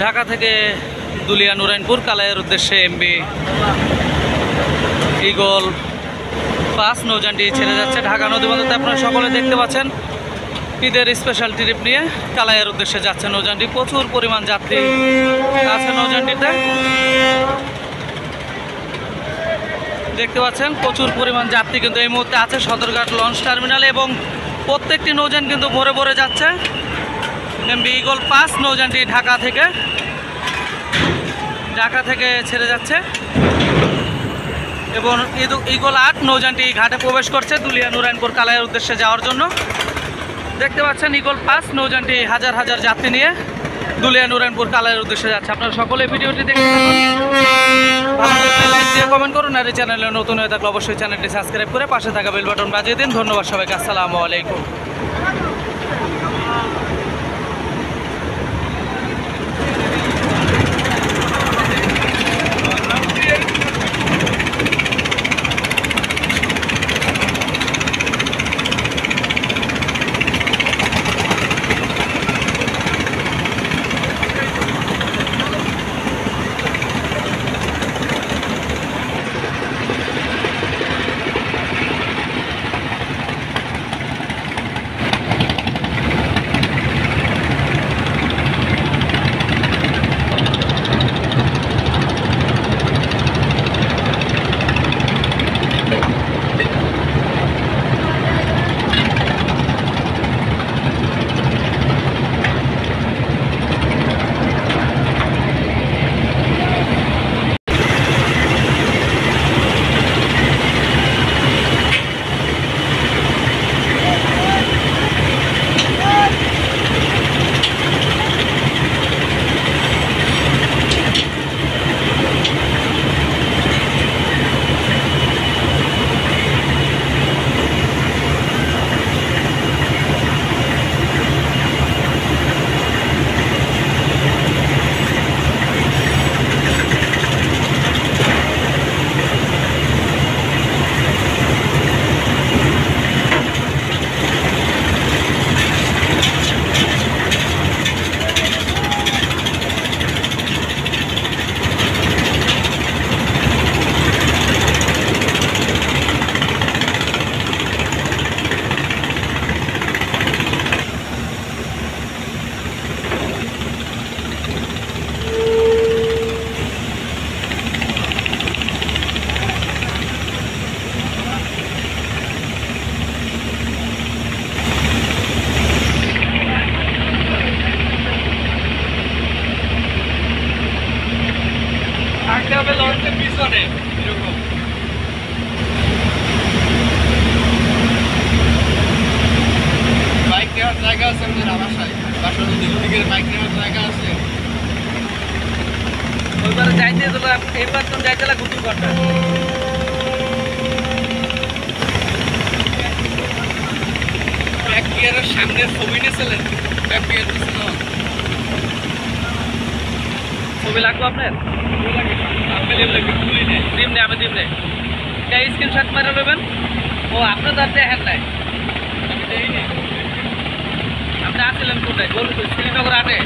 ঢাকা থেকে দুলিয়া নুরাইনপুর কালাইয়ের উদ্দেশ্যে এমবি ঈগল 5 নৌযানটি ছেড়ে যাচ্ছে ঢাকা নদীবন্দরতে। আপনারা সকলে দেখতে পাচ্ছেন ঈদের স্পেশাল ট্রিপ নিয়ে কালাইয়ের উদ্দেশ্যে যাচ্ছে নৌযানটি। প্রচুর পরিমাণ যাত্রী আছে নৌযানটিতে, দেখতে পাচ্ছেন প্রচুর পরিমাণ যাত্রী কিন্তু এই মুহূর্তে আছে সদরঘাট লঞ্চ টার্মিনালে এবং প্রত্যেকটি নৌযান কিন্তু ভরে ভরে যাচ্ছে। এমবি ঈগল 5 নৌযানটি ঢাকা থেকে ছেড়ে যাচ্ছে এবং ঈগল 8 নৌযানটি ঘাটে প্রবেশ করছে দুলিয়া নুরাইনপুর কালাইয়ের উদ্দেশ্যে যাওয়ার জন্য। দেখতে পাচ্ছেন ঈগল 5 নৌযানটি হাজার হাজার যাত্রী নিয়ে দুলিয়া নুরাইনপুর কালাইয়ের উদ্দেশ্যে যাচ্ছে। আপনারা সকলে ভিডিওটি দেখতে থাকুন, লাইক দিয়ে কমেন্ট করুন, আর এই চ্যানেলে নতুন হয়ে থাকলে অবশ্যই চ্যানেলটি সাবস্ক্রাইব করে পাশে থাকা বেল বাটন বাজিয়ে দিন। ধন্যবাদ সবাইকে, আসসালামু আলাইকুম। লঞ্চের পিছনে এরকম বাইক নেওয়ার জায়গা আছে আমাদের বাসায়, বাসার দিকের বাইক নেওয়ার জায়গা আছে। ওইবারে যাইতে তো এইবার তো যাইতে লাগে গুটি করতে ব্যাক গিয়ারের সামনে ছবি নিয়েছিলেন, ব্যাক গিয়ার ছিল ছবি লাগবে আপনার স্ক্রিনশট মারে নেবেন। ও আপনার তার দেখেন নাই, আপনি আসছিলেন কোথায়? শ্রীনগর আটে